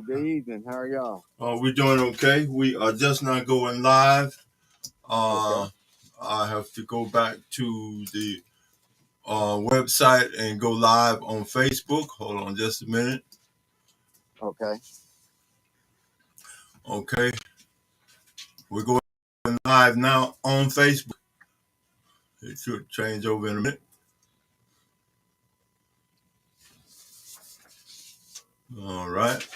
Good evening. How are y'all? We're doing okay. We are just not going live. Okay. I have to go back to the website and go live on Facebook. Hold on just a minute. Okay. Okay. We're going live now on Facebook. It should change over in a minute. All right.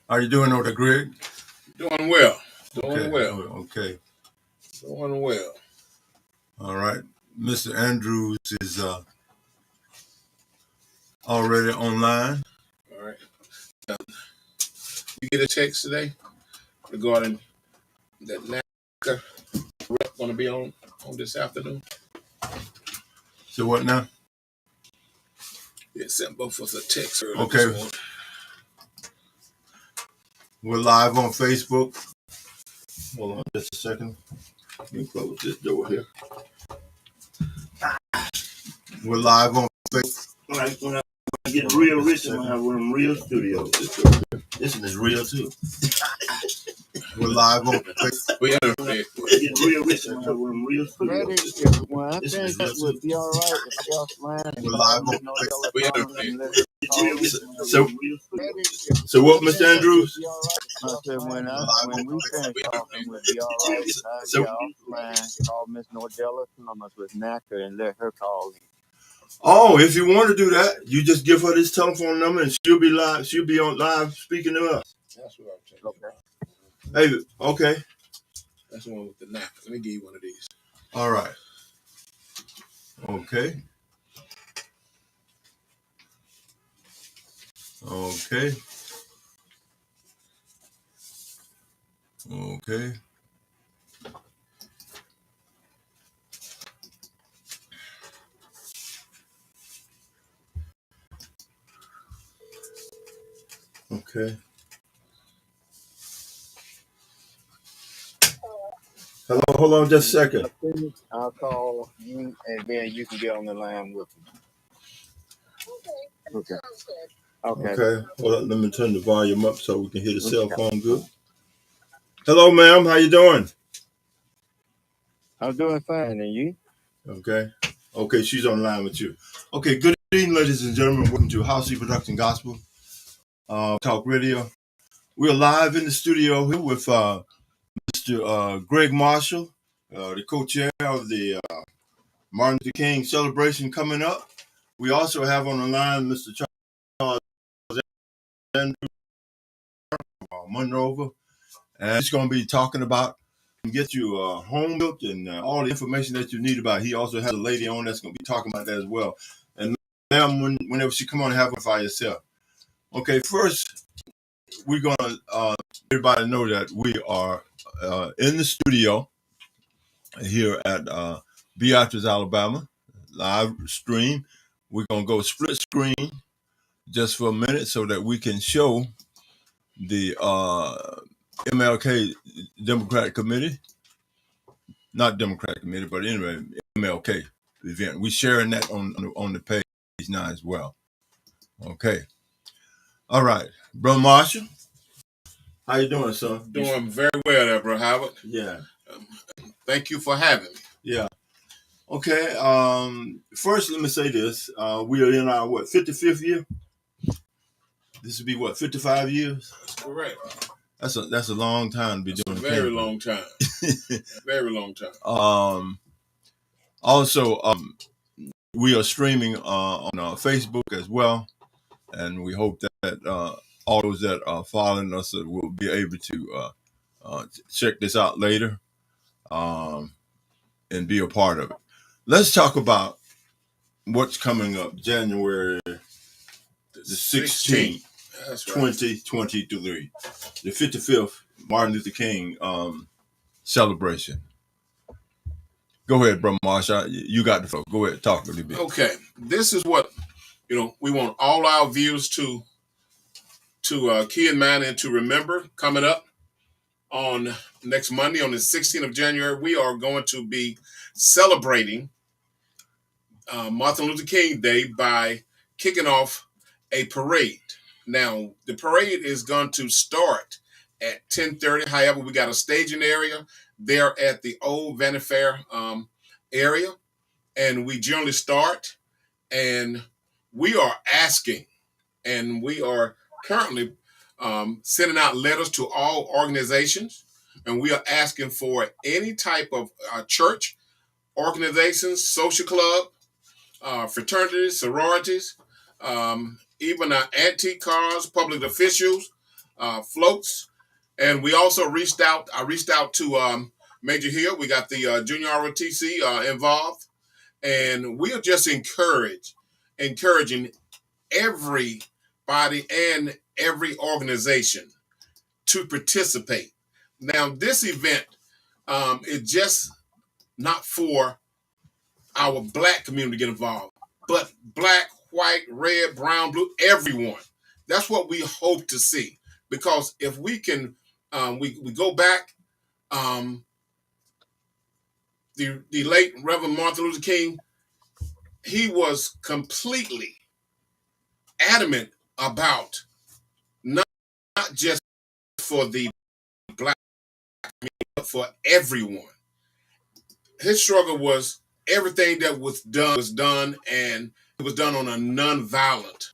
How you doing over there, Greg? Doing well. Okay. Doing well. All right. Mr. Andrews is already online. All right. You get a text today regarding that NAACP rep going to be on this afternoon? So what now? Yeah, sent both of us a text earlier Okay. this morning. We're live on Facebook. Hold on just a second. Let me close this door here. We're live on Facebook. When I get real rich, I'm gonna have one of them real studios. This one is real too. We're live on Facebook. We had a When I get real rich, I'm gonna have one of them real Freddie, studios. when I think that would be all right if I got mine and We're live on Facebook. We had a So what, Mr. Andrews? I said when we finish talking, would be all right. I'd So- get offline, call Miss Nordella Thomas with NAACP and let her call in. Oh, if you want to do that, you just give her this telephone number and she'll be live. She'll be on live speaking to us. That's what I'm saying. Okay. Hey, okay. That's the one with the NAACP. Let me give you one of these. All right. Okay. Okay. Okay. Okay. Hello, hold on just a second. I'll call you and then you can get on the line with me. Okay. Okay. Okay. Hold on, let me turn the volume up so we can hear the cell phone good. Hello, ma'am. How you doing? I'm doing fine, and you? Okay. Okay, she's online with you. Okay, good evening, ladies and gentlemen. Welcome to House Production Gospel Talk Radio. We're live in the studio here with Mr. Greg Marshall, the co-chair of the Martin Luther King celebration coming up. We also have on the line Mr. Charles Andrews, Monroe, and he's going to be talking about and get you home built and all the information that you need about it. He also has a lady on that's going to be talking about that as well. And ma'am, whenever she come on, have her by yourself. Okay, first, we're going to everybody know that we are in the studio here at Beatrice, Alabama, live stream. We're going to go split screen just for a minute so that we can show the MLK Democratic Committee, not Democratic Committee, but anyway, MLK event. We're sharing that on the page now as well. Okay. All right. Brother Marshall, how you doing, son? Doing very well there, Bro Howard. Yeah. Thank you for having me. Yeah. Okay. First, let me say this. We are in our, 55th year? This would be, 55 years? That's correct. That's a long time to be doing a very long time. Very long time. Also, we are streaming on Facebook as well, and we hope that all those that are following us will be able to check this out later and be a part of it. Let's talk about what's coming up January the 16th, That's right. 2023, the 55th Martin Luther King celebration. Go ahead, Brother Marshall. You got the floor. Go ahead, talk a little bit. Okay, this is what we want all our viewers to key in mind and to remember. Coming up on next Monday, on the 16th of January, we are going to be celebrating Martin Luther King Day by kicking off a parade. Now, the parade is going to start at 10:30. However, we got a staging area there at the old Vanity Fair area, and we generally start. And we are asking, and we are currently sending out letters to all organizations, and we are asking for any type of church, organizations, social club, fraternities, sororities, even antique cars, public officials, floats. And we also I reached out to Major Hill. We got the Junior ROTC involved. And we are just encouraging everybody and every organization to participate. Now, this event is just not for our Black community to get involved, but Black, white, red, brown, blue, everyone. That's what we hope to see. Because if we can, we go back, the late Reverend Martin Luther King, he was completely adamant about not just for the Black community, but for everyone. His struggle was everything that was done, and it was done on a non-violent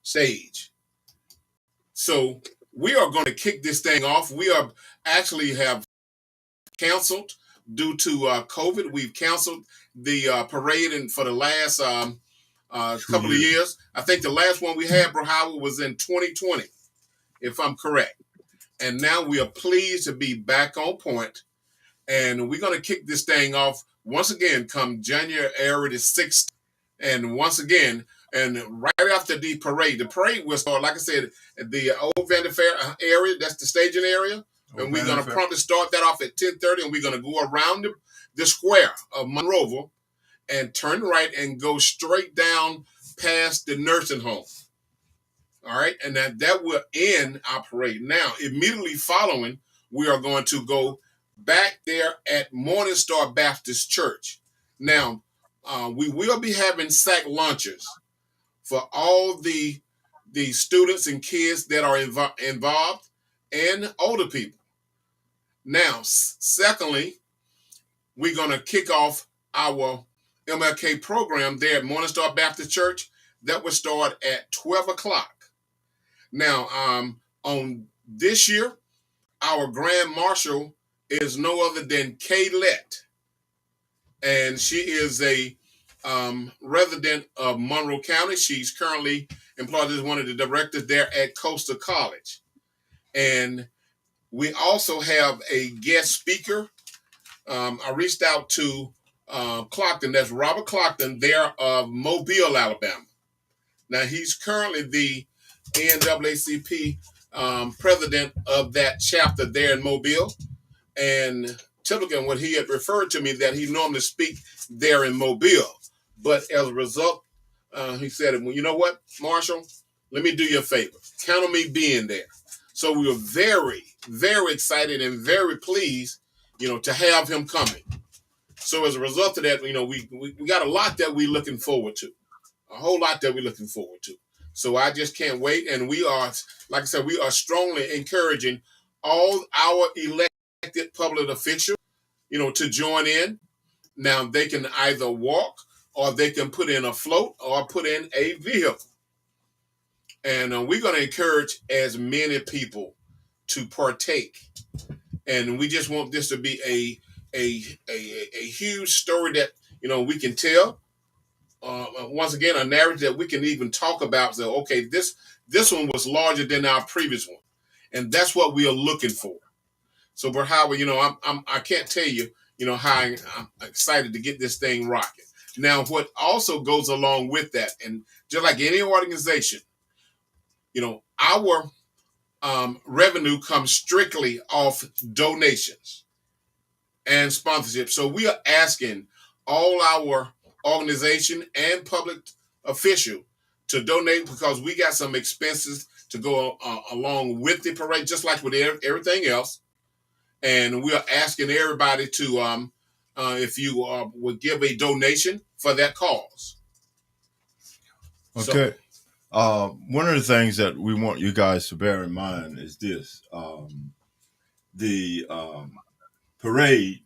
stage. So we are going to kick this thing off. We are actually have canceled due to COVID. We've canceled the parade and for the last couple of years. I think the last one we had, Bro Howard, was in 2020, if I'm correct. And now we are pleased to be back on point. And we're going to kick this thing off once again come January the 6th. And once again, and right after the parade will start, like I said, at the old Vanity Fair area. That's the staging area. And we're going to promptly start that off at 10:30. And we're going to go around the square of Monroeville and turn right and go straight down past the nursing home. All right. And that will end our parade. Now, immediately following, we are going to go back there at Morning Star Baptist Church. Now, we will be having sack lunches for all the students and kids that are involved and older people. Now, secondly, we're going to kick off our MLK program there at Morning Star Baptist Church. That will start at 12 o'clock. Now, on this year, our Grand Marshal is no other than Kay Lett. And she is a resident of Monroe County. She's currently employed as one of the directors there at Coastal College. And we also have a guest speaker. I reached out to Clopton, that's Robert Clopton, there of Mobile, Alabama. Now, he's currently the NAACP president of that chapter there in Mobile. And typically, what he had referred to me that he normally speak there in Mobile. But as a result, he said, well, you know what, Marshall, let me do you a favor. Count on me being there. So we were very, very excited and very pleased, to have him coming. So as a result of that, we got a lot that we're looking forward to, a whole lot that we're looking forward to. So I just can't wait. And we are, like I said, we are strongly encouraging all our elected public officials, to join in. Now they can either walk or they can put in a float or put in a vehicle. And we're going to encourage as many people to partake. And we just want this to be a huge story that, we can tell. Once again, a narrative that we can even talk about. So, okay, this one was larger than our previous one. And that's what we are looking for. So, Bert Howard, I can't tell you, how I'm excited to get this thing rocking. Now, what also goes along with that, and just like any organization, our revenue comes strictly off donations and sponsorship. So we are asking all our organization and public official to donate because we got some expenses to go along with the parade, just like with everything else. And we are asking everybody to if you would give a donation for that cause. Okay. One of the things that we want you guys to bear in mind is this: the parade.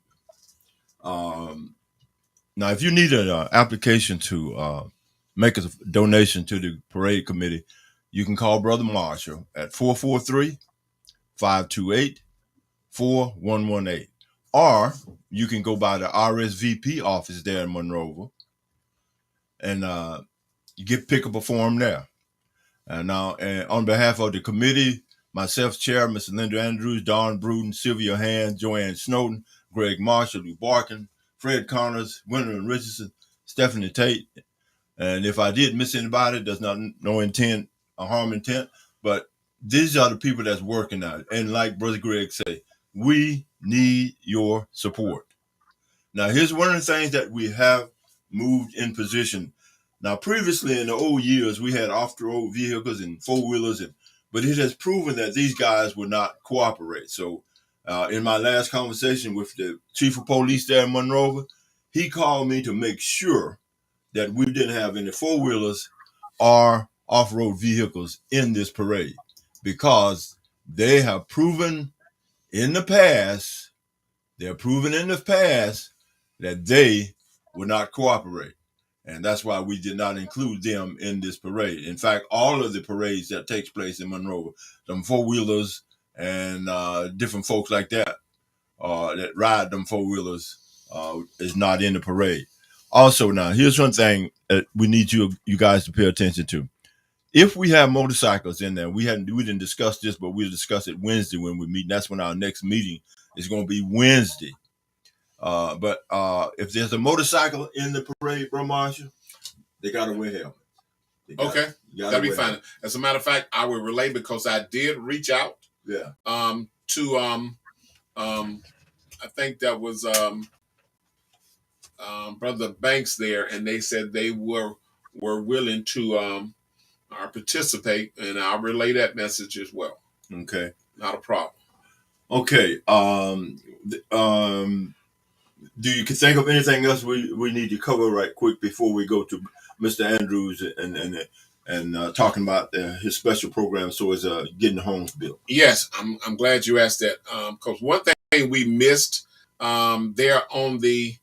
Now, if you need an application to make a donation to the parade committee, you can call Brother Marshall at 443-528-4118. Or you can go by the RSVP office there in Monroeville and you pick up a form there. And now, on behalf of the committee, myself, Chair, Mr. Linda Andrews, Don Bruden, Sylvia Hand, Joanne Snowden, Greg Marshall, Lou Barkin, Fred Connors, Wyndham Richardson, Stephanie Tate. And if I did miss anybody, there's not no intent, a harm intent, but these are the people that's working out. And like Brother Greg say, we need your support. Now, here's one of the things that we have moved in position. Now, previously in the old years, we had off-the-road vehicles and four-wheelers, but it has proven that these guys would not cooperate. So in my last conversation with the chief of police there in Monroe, he called me to make sure that we didn't have any four-wheelers or off-road vehicles in this parade, because they have proven in the past, that they would not cooperate. And that's why we did not include them in this parade. In fact, all of the parades that takes place in Monroe, them four-wheelers and different folks like that that ride them four-wheelers is not in the parade. Also, now, here's one thing that we need you guys to pay attention to. If we have motorcycles in there, we didn't discuss this, but we'll discuss it Wednesday when we meet. That's when our next meeting is going to be Wednesday. But if there's a motorcycle in the parade, Bro Marshall, they got to wear helmets. Okay, that'll be fine. As a matter of fact, I will relay, because I did reach out. Yeah. To I think that was Brother Banks there, and they said they were willing to participate, and I'll relay that message as well. Okay. Not a problem. Okay. Do you think of anything else we need to cover right quick before we go to Mr. Andrews and talking about his special program, so as getting the homes built? Yes, I'm glad you asked that, because one thing we missed there on the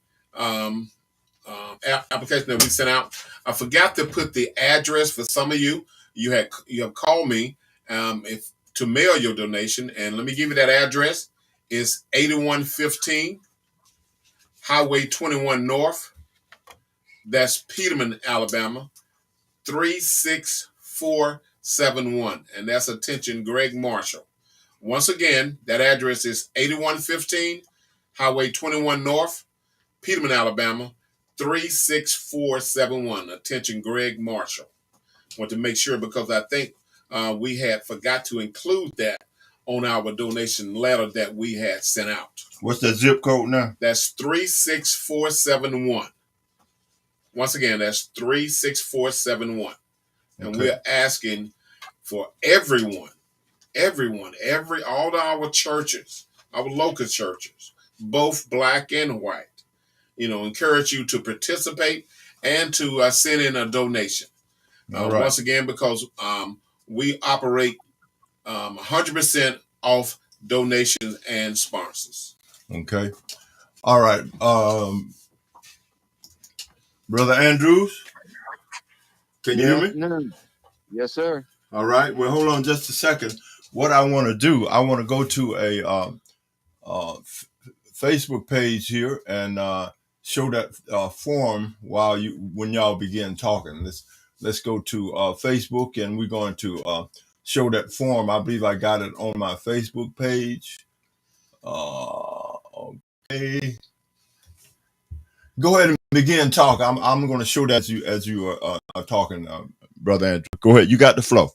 application that we sent out, I forgot to put the address for some of you. You have called me to mail your donation, and let me give you that address. It's 8115 Highway 21 North. That's Peterman, Alabama, 36471, and that's attention Greg Marshall. Once again, that address is 8115 Highway 21 North, Peterman, Alabama, 36471. Attention Greg Marshall. Want to make sure, because I think we had forgot to include that on our donation letter that we had sent out. What's the zip code now? That's 36471. Once again, that's 36471. And Okay. we're asking for everyone, all our churches, our local churches, both black and white, encourage you to participate and to send in a donation. All right. Once again, because we operate 100% off donations and sponsors. Okay. All right. Brother Andrews, can you hear me? No. Yes, sir. All right. Well, hold on just a second. What I want to do, I want to go to a Facebook page here and show that form when y'all begin talking. Let's go to Facebook, and we're going to show that form. I believe I got it on my Facebook page. Okay. Go ahead and begin talk. I'm going to show that as you are talking, Brother Andrew. Go ahead. You got the flow.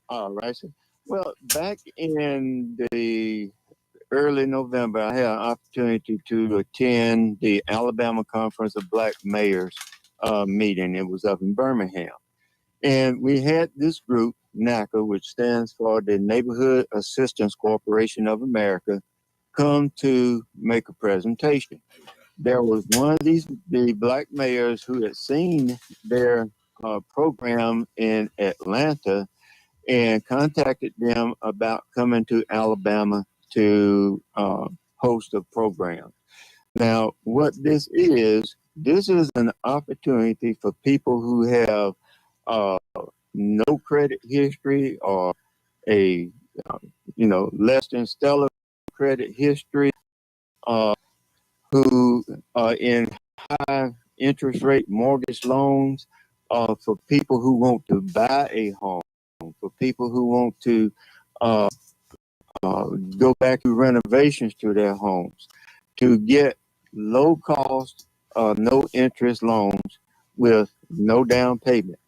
All right, sir. Well, back in the early November, I had an opportunity to attend the Alabama Conference of Black Mayors meeting. It was up in Birmingham. And we had this group, NAACP, which stands for the Neighborhood Assistance Corporation of America, come to make a presentation. there was one of the black mayors who had seen their program in Atlanta and contacted them about coming to Alabama to host a program. Now, what this is an opportunity for people who have uh, no credit history or a less than stellar credit history, uh, who are in high interest rate mortgage loans, for people who want to buy a home, for people who want to uh, go back to renovations to their homes, to get low cost, no interest loans with no down payment.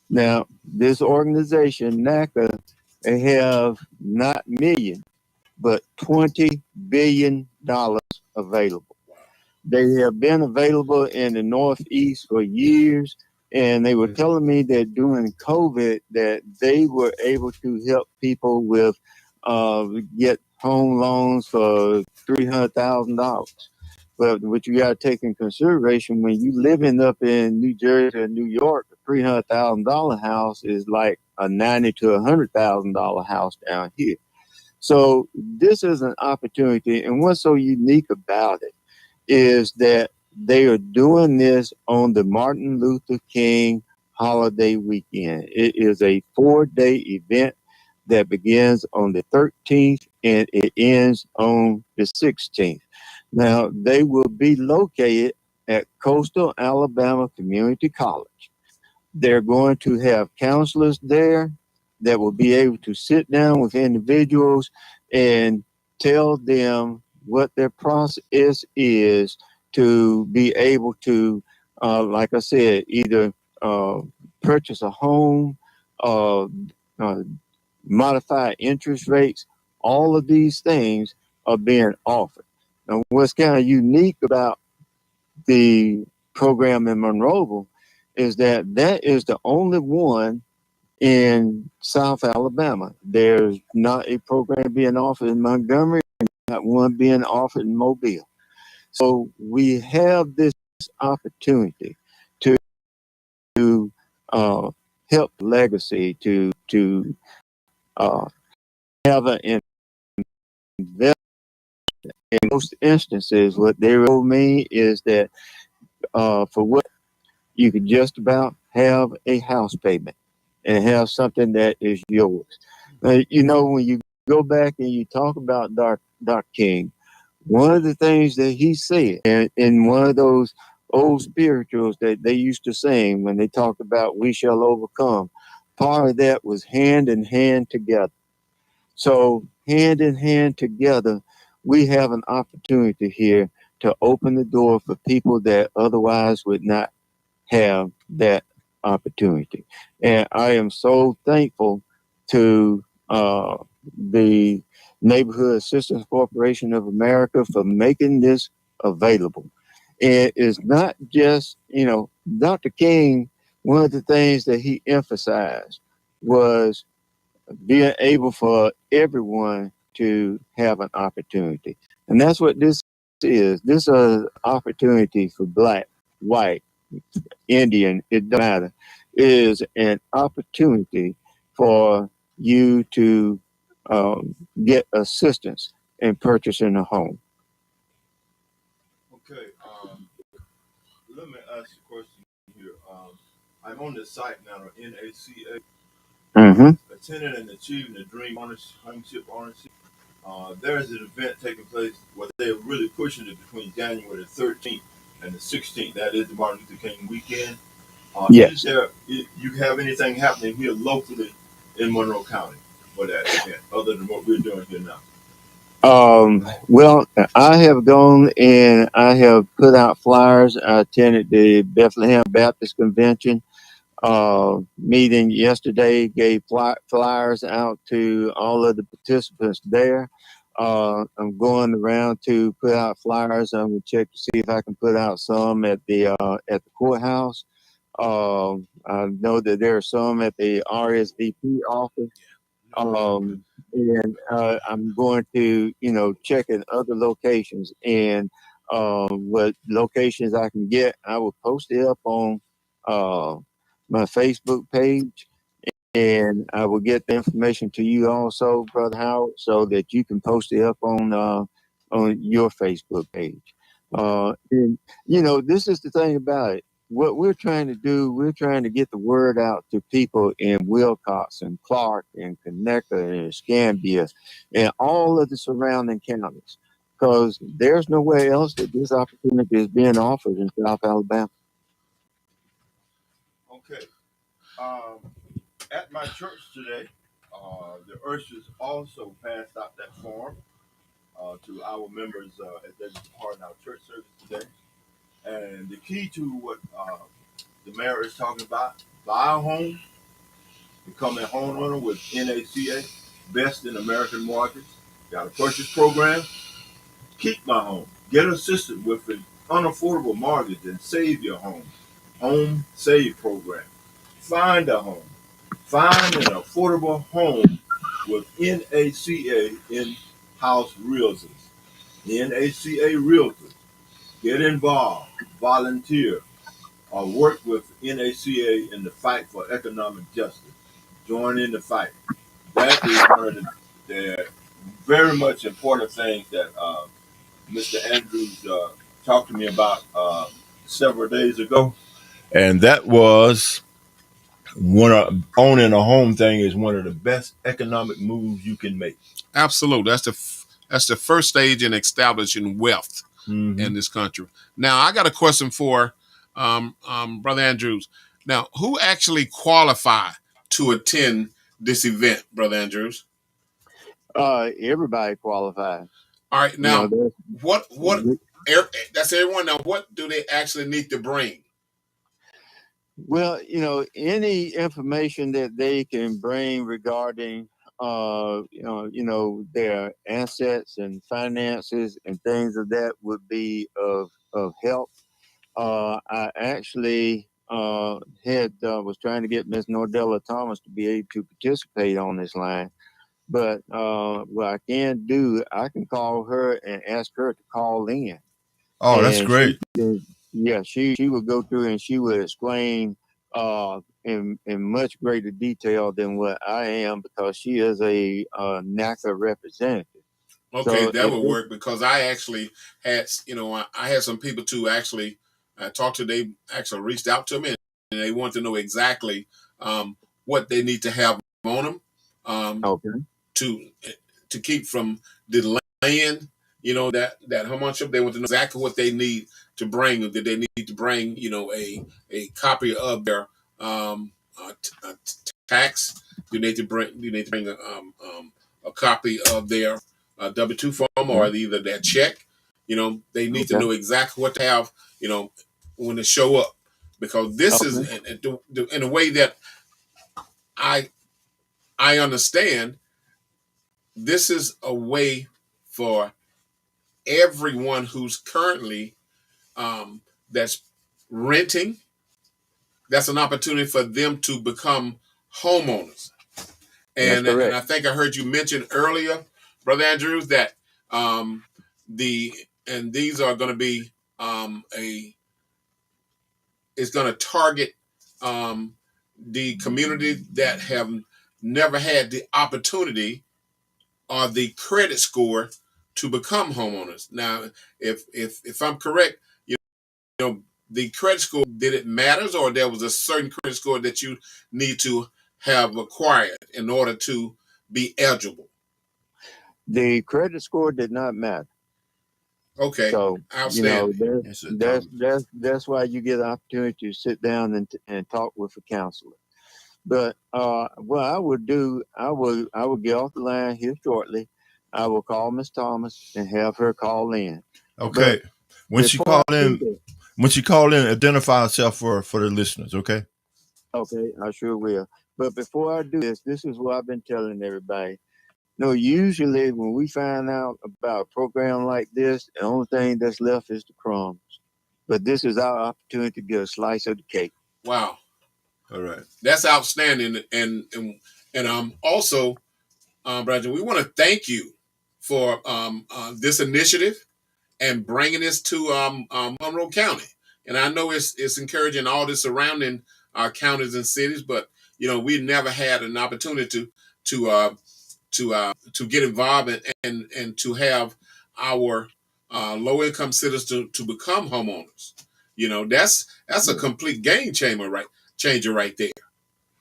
Now, this organization, NAACP, they have not million, but $20 billion available. They have been available in the Northeast for years, and they were telling me that during COVID that they were able to help people with get home loans for $300,000. But what you got to take in consideration when you living up in New Jersey or New York, a $300,000 house is like a $90,000 to $100,000 house down here. So this is an opportunity, and what's so unique about it is that they are doing this on the Martin Luther King holiday weekend. It is a 4-day event that begins on the 13th and it ends on the 16th. Now, they will be located at Coastal Alabama Community College. They're going to have counselors there that will be able to sit down with individuals and tell them what their process is to be able to, like I said, either purchase a home, uh, uh, modify interest rates. All of these things are being offered. Now, what's kind of unique about the program in Monroeville is that that is the only one in South Alabama. There's not a program being offered in Montgomery, not one being offered in Mobile. So we have this opportunity to uh, help legacy, to uh, have an investment. In most instances, what they will mean is that for what you could just about have a house payment and have something that is yours. When you go back and you talk about Dr. King, one of the things that he said in one of those old spirituals that they used to sing when they talked about we shall overcome, part of that was hand in hand together. So hand in hand together, we have an opportunity here to open the door for people that otherwise would not have that opportunity. And I am so thankful to the Neighborhood Assistance Corporation of America for making this available. And it's not just, Dr. King, one of the things that he emphasized was being able for everyone to have an opportunity. And that's what this is. This is an opportunity for black, white, Indian, it doesn't matter. It is an opportunity for you to get assistance in purchasing a home. Okay, let me ask you a question here. I'm on the site now, NAACP, Mm-hmm. attending and achieving the dream ownership. There is an event taking place where they're really pushing it between January the 13th and the 16th. That is the Martin Luther King weekend. Yes. You have anything happening here locally in Monroe County for that event, other than what we're doing here now? Well, I have gone and I have put out flyers. I attended the Bethlehem Baptist Convention meeting yesterday, gave flyers out to all of the participants there. I'm going around to put out flyers. I'm going to check to see if I can put out some at the courthouse. I know that there are some at the RSVP office. And I'm going to, check in other locations. And what locations I can get. I will post it up on my Facebook page, and I will get the information to you also, Brother Howard, so that you can post it up on your Facebook page. And this is the thing about it. What we're trying to do, we're trying to get the word out to people in Wilcox and Clarke and Coneuch and Escambia and all of the surrounding counties, because there's nowhere else that this opportunity is being offered in South Alabama. Okay. At my church today, the ushers also passed out that form to our members that is part of our church service today. And the key to what the mayor is talking about, buy a home, become a homeowner with NAACP, best in American markets. Got a purchase program. Keep my home. Get assisted with an unaffordable mortgage and save your home. Home Save Program. Find a home. Find an affordable home with NAACP in-house realtors. NAACP realtors. Get involved. Volunteer. Or work with NAACP in the fight for economic justice. Join in the fight. That is one of the very much important things that Mr. Andrews talked to me about several days ago. And that was owning a home thing is one of the best economic moves you can make. Absolutely. That's the first stage in establishing wealth in this country. Now, I got a question for Brother Andrews. Now, who actually qualify to attend this event, Brother Andrews? Everybody qualifies. All right. Now, what that's everyone. Now, what do they actually need to bring? Well, any information that they can bring regarding, their assets and finances and things of that would be of help. I actually was trying to get Miss Nordella Thomas to be able to participate on this line. But what I can do, I can call her and ask her to call in. Oh, that's great. She would go through and she would explain in much greater detail than what I am, because she is a NAACP representative. Okay, so that would work, because I actually had, I had some people to actually talk to. They actually reached out to me and they want to know exactly what they need to have on them to keep from delaying, that how much of they want to know exactly what they need to bring. That they need to bring, a copy of their tax. You need to bring a copy of their W-2 form or either their check. They need to know exactly what to have, when they show up, because this is in a way that I understand. This is a way for everyone who's currently that's renting. That's an opportunity for them to become homeowners. And I think I heard you mention earlier, Brother Andrews, that these are going to be it's going to target the community that have never had the opportunity or the credit score to become homeowners. Now, if I'm correct, the credit score, did it matters, or there was a certain credit score that you need to have acquired in order to be eligible? The credit score did not matter. Okay. So that's why you get an opportunity to sit down and talk with a counselor. But what I would do, I will get off the line here shortly. I will call Miss Thomas and have her call in. Okay. When she call in, identify herself for the listeners. Okay. Okay, I sure will. But before I do this is what I've been telling everybody. Usually when we find out about a program like this, the only thing that's left is the crumbs. But this is our opportunity to get a slice of the cake. Wow. All right. That's outstanding. And also, Brandon, we want to thank you for this initiative. and bringing this to Monroe County. And I know it's encouraging all the surrounding counties and cities, but we never had an opportunity to get involved and to have our low income citizens to become homeowners. That's a complete game changer right there.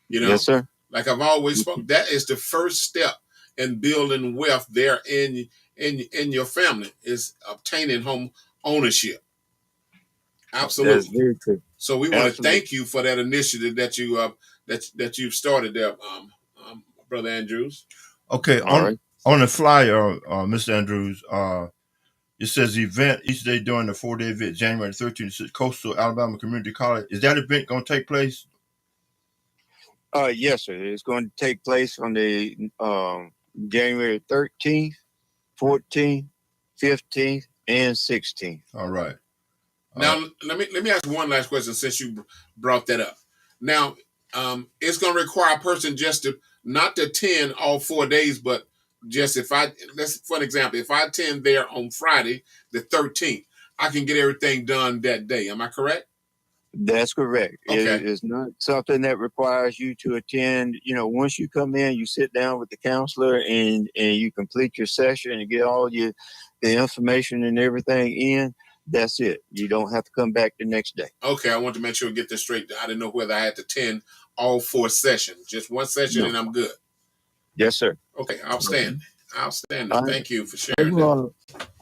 Yes, sir. Like I've always spoken, that is the first step in building wealth there in your family, is obtaining home ownership. Absolutely. That's very true. So we want to thank you for that initiative that you've started there, Brother Andrews. Okay, on the flyer, Mr. Andrews, it says event each day during the 4-day event, January 13th, Coastal Alabama Community College. Is that event going to take place? Yes, sir. It's going to take place on the January 13th, 14th, 15th, and 16th. All right. Now, let me ask one last question since you brought that up. Now, it's going to require a person just not to attend all 4 days, but just for an example, if I attend there on Friday, the 13th, I can get everything done that day. Am I correct? That's correct. Okay. It is not something that requires you to attend. Once you come in, you sit down with the counselor and you complete your session and get all the information and everything in. That's it. You don't have to come back the next day. Okay, I want to make sure I get this straight. I didn't know whether I had to attend all 4 sessions. Just one session and I'm good. Yes, sir. Okay, outstanding. Outstanding. Thank you for sharing that.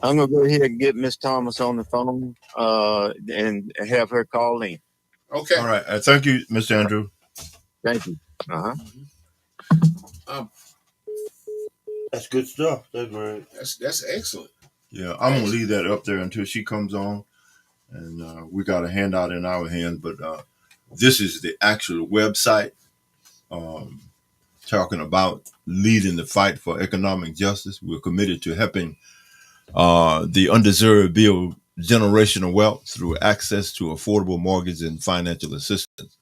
I'm going to go ahead and get Miss Thomas on the phone and have her call in. Okay. All right. Thank you, Mr. Andrew. Thank you. That's good stuff. That's great. That's excellent. Yeah, I'm going to leave that up there until she comes on. And we got a handout in our hands. But this is the actual website talking about leading the fight for economic justice. We're committed to helping the undeserved build generational wealth through access to affordable mortgage and financial assistance.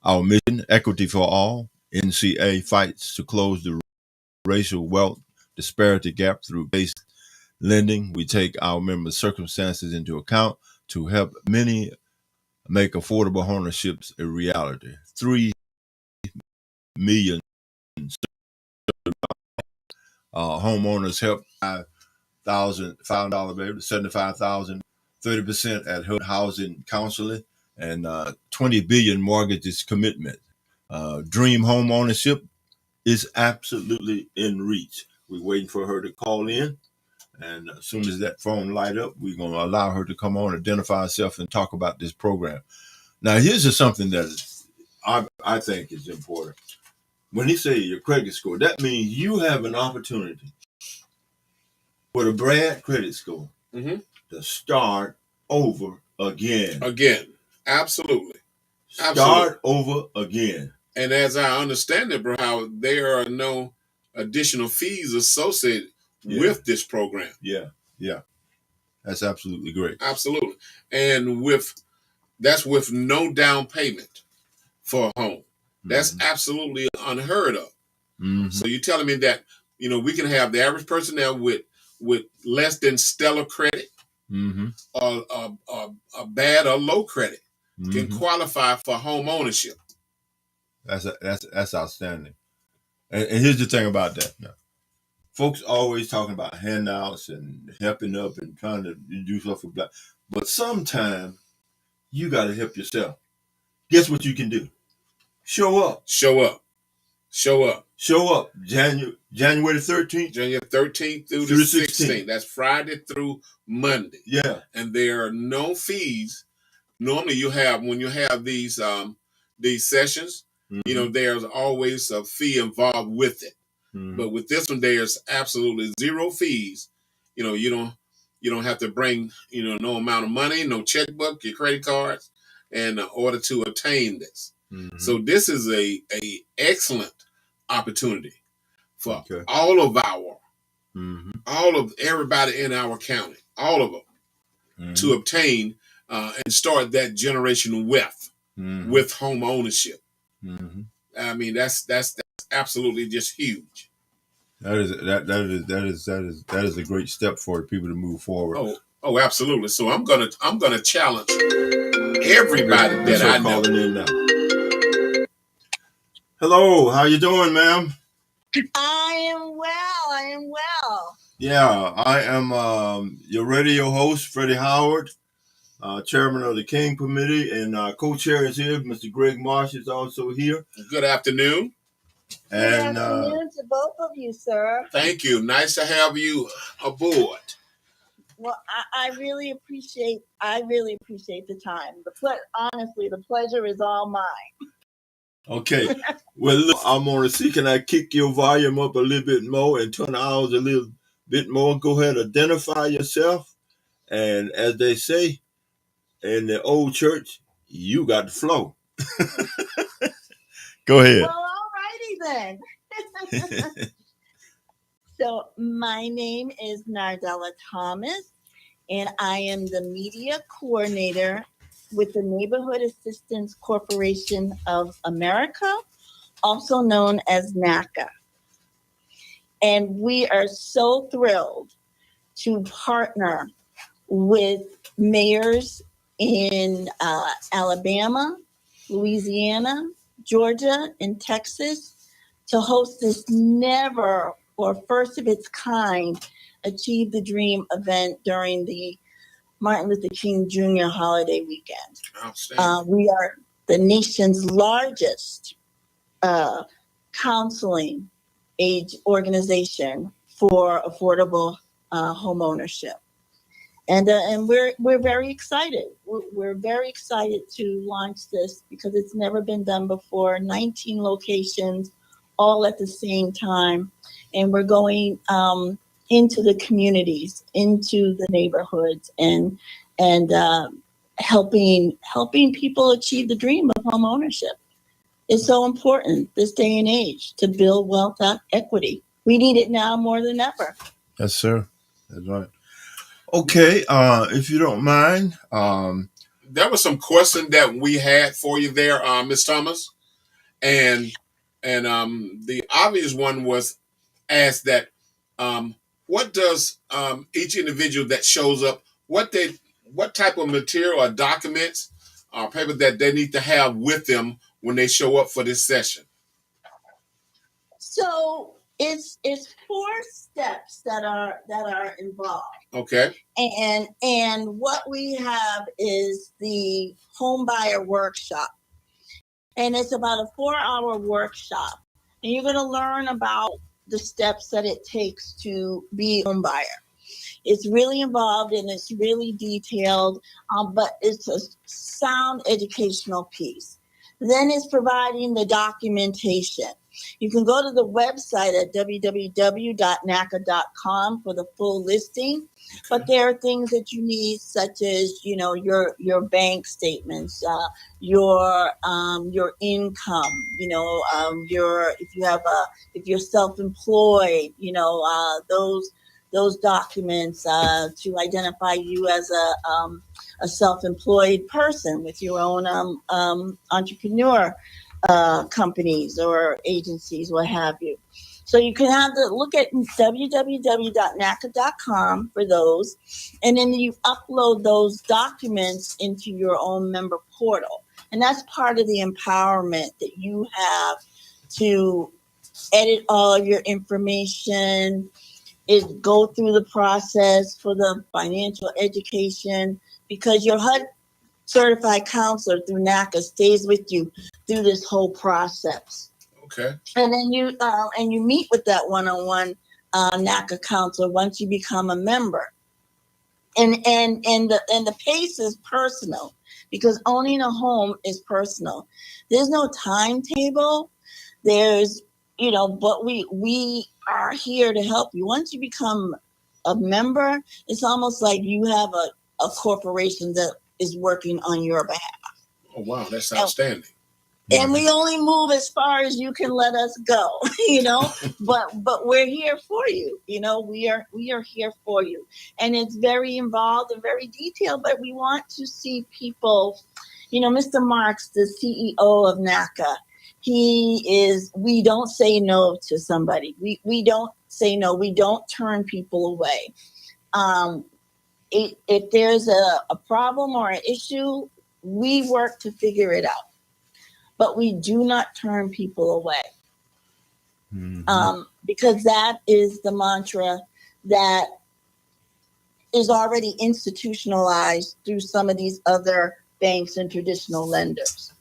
Our mission, equity for all. NCA fights to close the racial wealth disparity gap through basic lending. We take our members' circumstances into account to help many make affordable ownerships a reality. 3 million homeowners help $5,000 baby, 75,000, 30% at HUD housing counseling, and 20 billion mortgages commitment. Dream home ownership is absolutely in reach. We're waiting for her to call in. And as soon as that phone light up, we're going to allow her to come on, identify herself, and talk about this program. Now, here's just something that I think is important. When he say your credit score, that means you have an opportunity with a bad credit score to start over again. Absolutely. Start over again. And as I understand it, bro, how there are no additional fees associated with this program. Yeah. That's absolutely great. Absolutely. And that's with no down payment for a home. That's absolutely unheard of. So you're telling me that, we can have the average person there with less than stellar credit or bad or low credit can qualify for home ownership. That's outstanding. And here's the thing about that. Now, folks always talking about handouts and helping up and trying to do stuff for black. But sometimes you got to help yourself. Guess what you can do? Show up. January 13th. January 13th through the 16th. That's Friday through Monday. Yeah. And there are no fees. Normally when you have these sessions, there's always a fee involved with it. But with this one, there's absolutely zero fees. You don't have to bring, no amount of money, no checkbook, your credit cards, in order to obtain this. So this is a excellent opportunity for all of everybody in our county, all of them, to obtain and start that generational wealth with home ownership. I mean, that's absolutely just huge. That is a great step for people to move forward. Oh, absolutely. So I'm gonna challenge everybody that I know. Calling in now. Hello, how you doing, ma'am? I am well. Yeah, I am your radio host, Freddie Howard, chairman of the King Committee, and co-chair is here. Mr. Greg Marsh is also here. Good afternoon. And Good afternoon to both of you, sir. Thank you. Nice to have you aboard. Well, I really appreciate the time. Honestly, the pleasure is all mine. Okay. Well, look, I'm going to see, can I kick your volume up a little bit more and turn ours a little bit more? Go ahead, identify yourself. And as they say in the old church, you got the flow. Go ahead. Well, alrighty then. So my name is Nardella Thomas, and I am the media coordinator with the Neighborhood Assistance Corporation of America, also known as NAACP. And we are so thrilled to partner with mayors in Alabama, Louisiana, Georgia, and Texas to host this never or first of its kind Achieve the Dream event during the Martin Luther King Jr. holiday weekend. We are the nation's largest counseling age organization for affordable home ownership. And we're very excited. We're very excited to launch this because it's never been done before. 19 locations, all at the same time, and we're going into the communities, into the neighborhoods, and helping people achieve the dream of home ownership. It's so important this day and age to build wealth equity. We need it now more than ever. Yes, sir. That's right. Okay, if you don't mind. There was some question that we had for you there, Ms. Thomas. And the obvious one was asked that what does each individual that shows up, what type of material or documents or paper that they need to have with them when they show up for this session? So it's 4 steps that are involved. Okay. And what we have is the home buyer workshop. And it's about a 4-hour workshop. And you're going to learn about the steps that it takes to be a home buyer. It's really involved and it's really detailed, but it's a sound educational piece. Then it's providing the documentation. You can go to the website at www.naaca.com for the full listing. But there are things that you need, such as your bank statements, your income, if you're self-employed, those documents to identify you as a self-employed person with your own entrepreneur companies or agencies, what have you. So you can have to look at www.naaca.com for those, and then you upload those documents into your own member portal. And that's part of the empowerment that you have to edit all of your information, go through the process for the financial education, because your HUD certified counselor through NAACP stays with you through this whole process. Okay. And then you meet with that one-on-one NAACP counselor once you become a member. And the pace is personal, because owning a home is personal. There's no timetable. There's but we are here to help you. Once you become a member, it's almost like you have a corporation that is working on your behalf. Oh wow, that's outstanding. And we only move as far as you can let us go, but we're here for you. We are here for you. And it's very involved and very detailed, but we want to see people, Mr. Marks, the CEO of NAACP, we don't say no to somebody. We don't say no. We don't turn people away. if there's a problem or an issue, we work to figure it out. But we do not turn people away. Because that is the mantra that is already institutionalized through some of these other banks and traditional lenders.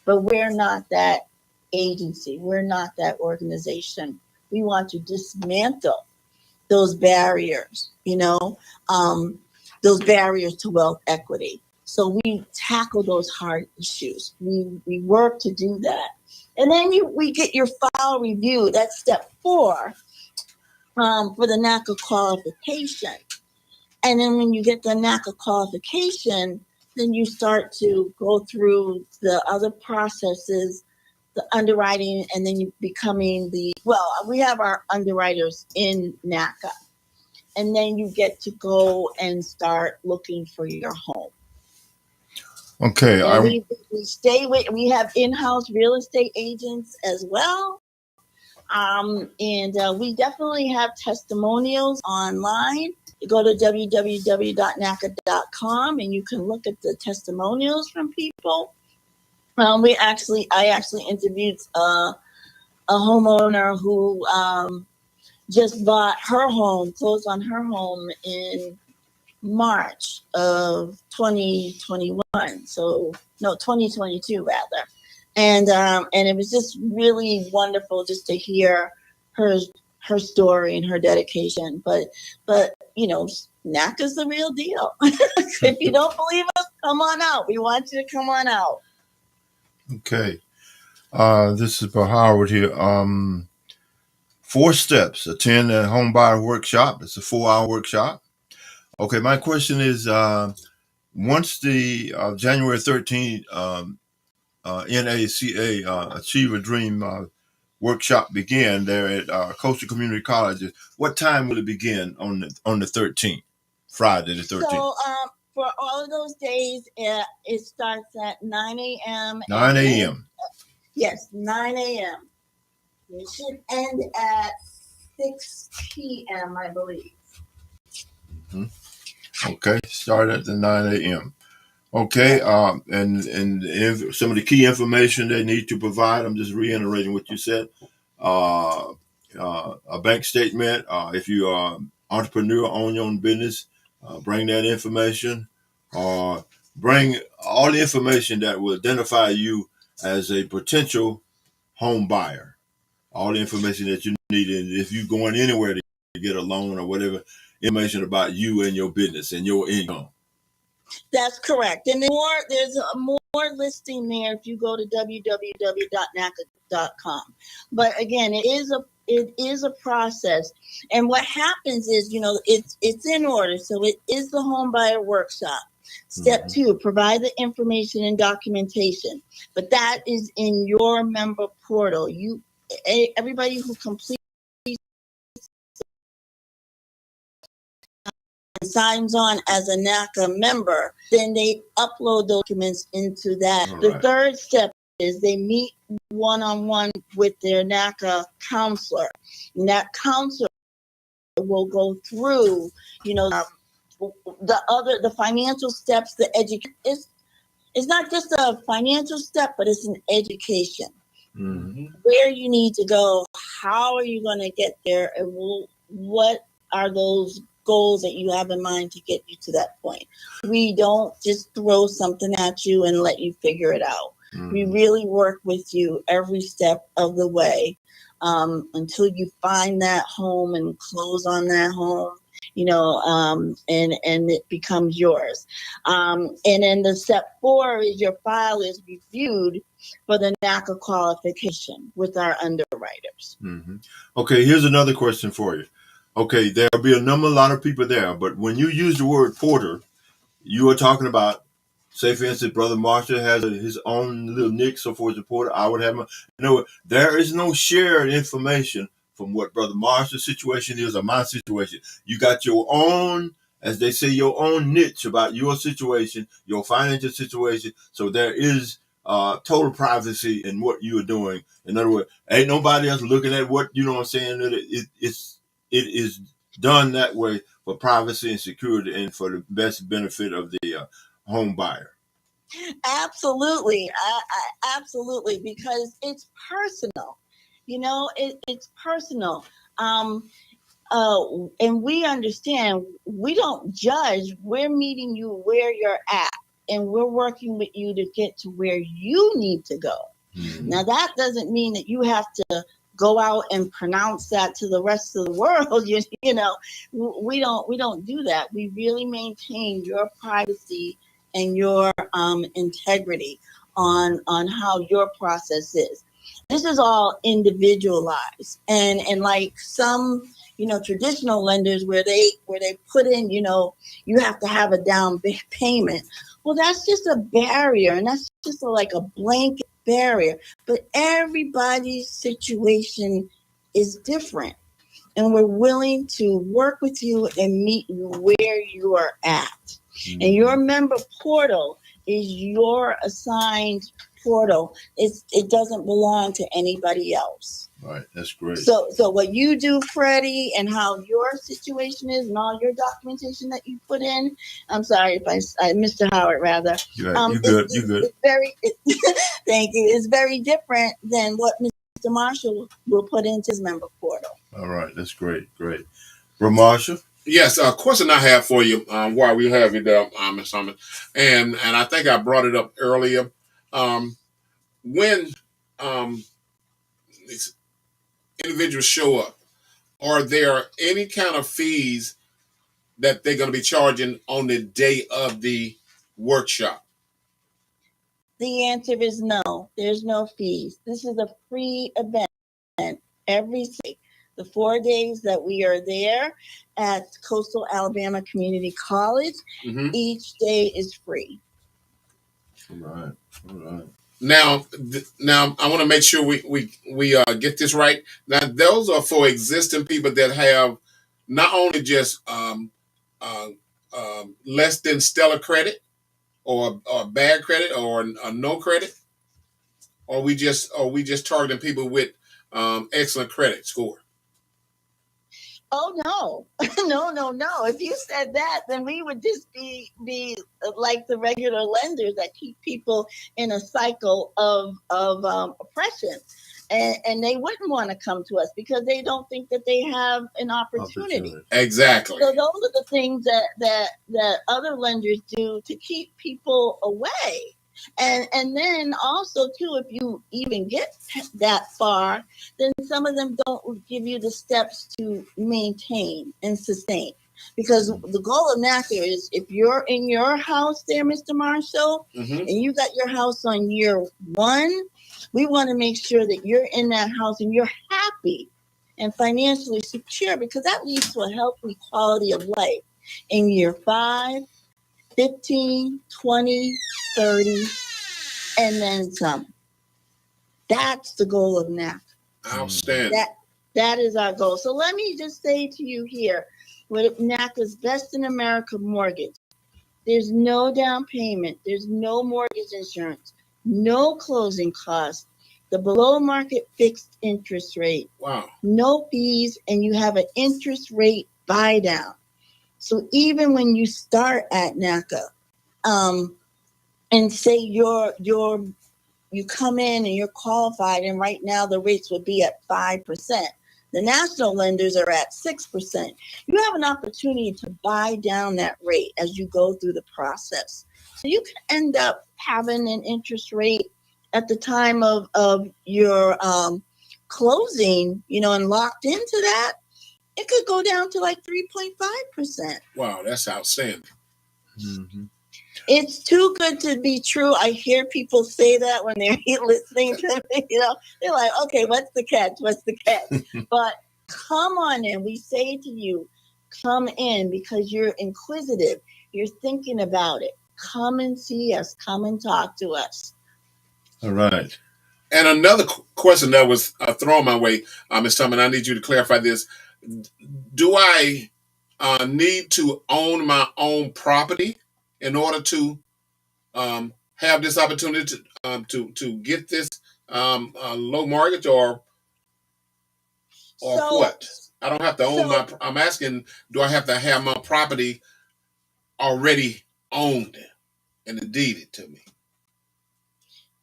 But we're not that agency. We're not that organization. We want to dismantle those barriers, those barriers to wealth equity. So we tackle those hard issues. We work to do that. And then we get your file reviewed. That's step 4 for the NAACP qualification. And then when you get the NAACP qualification, then you start to go through the other processes, the underwriting, and then you becoming we have our underwriters in NAACP. And then you get to go and start looking for your home. Okay. We have in-house real estate agents as well. And we definitely have testimonials online. You go to www.naaca.com and you can look at the testimonials from people. I actually interviewed a homeowner who just bought her home, closed on her home in March of 2021. So no, 2022 rather. And it was just really wonderful just to hear her story and her dedication. But NAACP's the real deal. If you don't believe us, come on out. We want you to come on out. Okay. This is Howard here. 4 steps. Attend a home buyer workshop. It's a 4-hour workshop. Okay, my question is, once the January 13th NAACP Achieve a Dream workshop begin there at Coastal Community College, what time will it begin on the 13th, Friday the 13th? So for all of those days, it starts at 9 a.m. 9 a.m. Yes, 9 a.m. It should end at 6 p.m., I believe. Okay, start at the 9 a.m. Okay, and if some of the key information they need to provide, I'm just reiterating what you said. A bank statement. If you are an entrepreneur, own your own business, bring that information. Bring all the information that will identify you as a potential home buyer. All the information that you need, and if you're going anywhere to get a loan or whatever, information about you and your business and your income. That's correct. And there's more listing there if you go to www.naaca.com. But again, it is a process. And what happens is, it's in order. So it is the home buyer workshop. Step 2, provide the information and documentation. But that is in your member portal. Everybody who completes signs on as a NAACP member, then they upload documents into that. The third step is they meet one-on-one with their NAACP counselor. And that counselor will go through, the financial steps, the education. It's not just a financial step, but it's an education. Where you need to go, how are you going to get there, and what are those goals that you have in mind to get you to that point. We don't just throw something at you and let you figure it out. We really work with you every step of the way until you find that home and close on that home, and it becomes yours. And then the step 4 is your file is reviewed for the NAACP qualification with our underwriters. Okay, here's another question for you. Okay, there'll be a lot of people there, but when you use the word porter, you are talking about, say for instance, Brother Marshall has his own little niche, so forth, as a porter. I would have there is no shared information from what Brother Marshall's situation is or my situation. You got your own, as they say, your own niche about your situation, your financial situation. So there is total privacy in what you are doing. In other words, ain't nobody else looking at what, you know what I'm saying? It is done that way for privacy and security and for the best benefit of the home buyer. Absolutely. Absolutely, because it's personal. It's personal. And we understand, we don't judge. We're meeting you where you're at, and we're working with you to get to where you need to go. Mm-hmm. Now, that doesn't mean that you have to go out and pronounce that to the rest of the world. We don't do that. We really maintain your privacy and your integrity on how your process is. This is all individualized, and like some traditional lenders where they put in, you have to have a down payment. Well, that's just a barrier, and that's just like a blanket barrier. But everybody's situation is different, and we're willing to work with you and meet you where you are at. Mm-hmm. And your member portal is your assigned portal. It doesn't belong to anybody else. Right, that's great. So what you do, Freddie, and how your situation is, and all your documentation that you put in. I'm sorry if I Mr. Howard, rather. You're good. You're good. Thank you. It's very different than what Mr. Marshall will put into his member portal. All right, that's great. Great. Bro Marshall? Yes, a question I have for you while we have you there, Ms. Summit, and I think I brought it up earlier. When these individuals show up, are there any kind of fees that they're going to be charging on the day of the workshop? The answer is no. There's no fees. This is a free event every day. The 4 days that we are there at Coastal Alabama Community College, mm-hmm. Each day is free. All right. Now, I want to make sure we get this right. Now, those are for existing people that have not only just less than stellar credit, or bad credit, or no credit, or we just targeting people with excellent credit score. Oh no! If you said that, then we would just be like the regular lenders that keep people in a cycle of oppression, and they wouldn't want to come to us because they don't think that they have an opportunity. Exactly. So those are the things that other lenders do to keep people away. And then also too, if you even get that far, then some of them don't give you the steps to maintain and sustain. Because the goal of NAACP is, if you're in your house there, Mr. Marshall, mm-hmm. and you got your house on year 1, we want to make sure that you're in that house and you're happy and financially secure, because that leads to a healthy quality of life in year 5, 15, 20, 30, and then some. That's the goal of NAACP. Outstanding. That is our goal. So let me just say to you here, with NAACP's Best in America mortgage, there's no down payment, there's no mortgage insurance, no closing costs, the below market fixed interest rate, wow, no fees, and you have an interest rate buy down. So even when you start at NAACP, and say you come in and you're qualified, and right now the rates would be at 5%. The national lenders are at 6%. You have an opportunity to buy down that rate as you go through the process. So you can end up having an interest rate at the time of your closing, and locked into that, it could go down to like 3.5%. Wow, that's outstanding. Mm-hmm. It's too good to be true. I hear people say that when they're listening to me, they're like, okay, what's the catch? But come on in. We say to you, come in, because you're inquisitive. You're thinking about it. Come and see us. Come and talk to us. All right. And another question that was thrown my way, Ms. Tubman, I need you to clarify this. Do I need to own my own property in order to have this opportunity to get this low mortgage, or what? I don't have to own my. I'm asking, do I have to have my property already owned and deeded to me?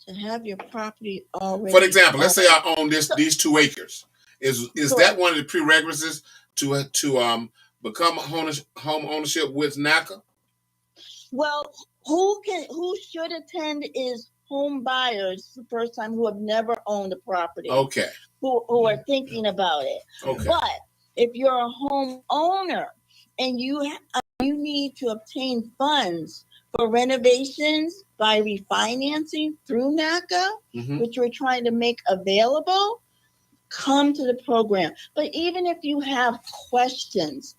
To have your property already. For example, let's say I own these 2 acres. Is that one of the prerequisites to become home ownership with NAACP? Well, who should attend is home buyers the first time who have never owned a property. Okay. Who are thinking about it. Okay. But if you're a home owner and you need to obtain funds for renovations by refinancing through NAACP, which we're trying to make available, come to the program. But even if you have questions,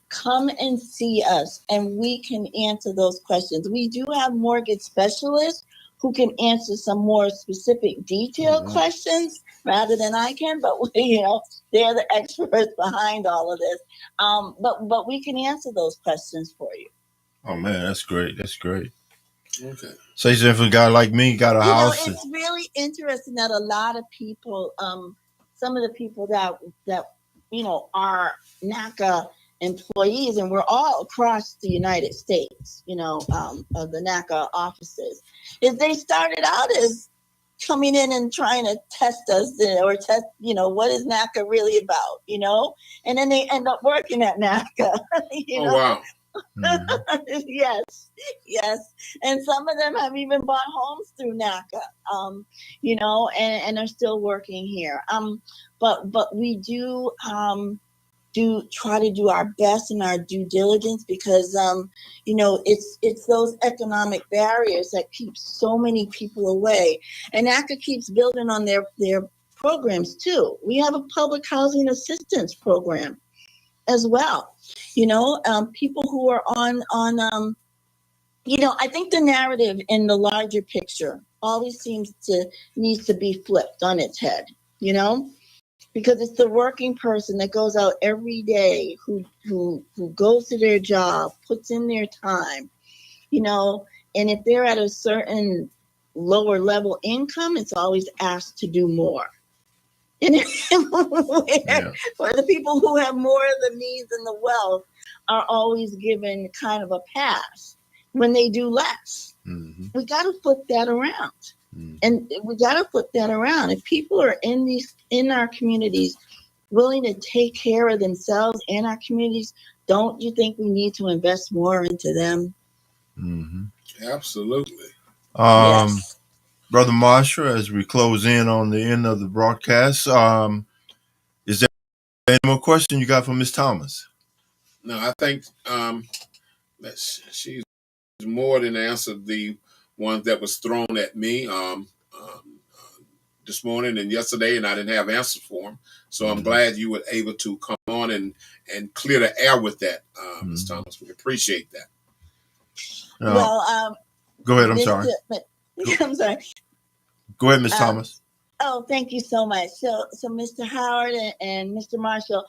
come and see us and we can answer those questions. We do have mortgage specialists who can answer some more specific detailed questions rather than I can, but they're the experts behind all of this. But we can answer those questions for you. Oh man, that's great. That's great. Okay. Say if a guy like me got a house. It's really interesting that a lot of people, some of the people that are NAACP employees, and we're all across the United States, of the NAACP offices, is they started out as coming in and trying to test us or test, what is NAACP really about, and then they end up working at NAACP. Wow. Yes. And some of them have even bought homes through NAACP, and are still working here. But we do try to do our best in our due diligence because, it's those economic barriers that keep so many people away. And NAACP keeps building on their programs too. We have a public housing assistance program as well. People who are on, I think the narrative in the larger picture always needs to be flipped on its head, because it's the working person that goes out every day who goes to their job, puts in their time, and if they're at a certain lower level income, it's always asked to do more. And where the people who have more of the means and the wealth are always given kind of a pass when they do less. Mm-hmm. We got to flip that around. Mm-hmm. And we got to flip that around. If people are in our communities willing to take care of themselves and our communities, don't you think we need to invest more into them? Mm-hmm. Absolutely. Yes. Brother Marshall, as we close in on the end of the broadcast, is there any more question you got for Ms. Thomas? No, I think that she's more than answered the ones that was thrown at me this morning and yesterday, and I didn't have answers for them. So I'm glad you were able to come on and clear the air with that, Ms. Thomas. We appreciate that. Well, go ahead. I'm sorry. I'm sorry. Go ahead, Ms. Thomas. Oh, thank you so much. So Mr. Howard and Mr. Marshall,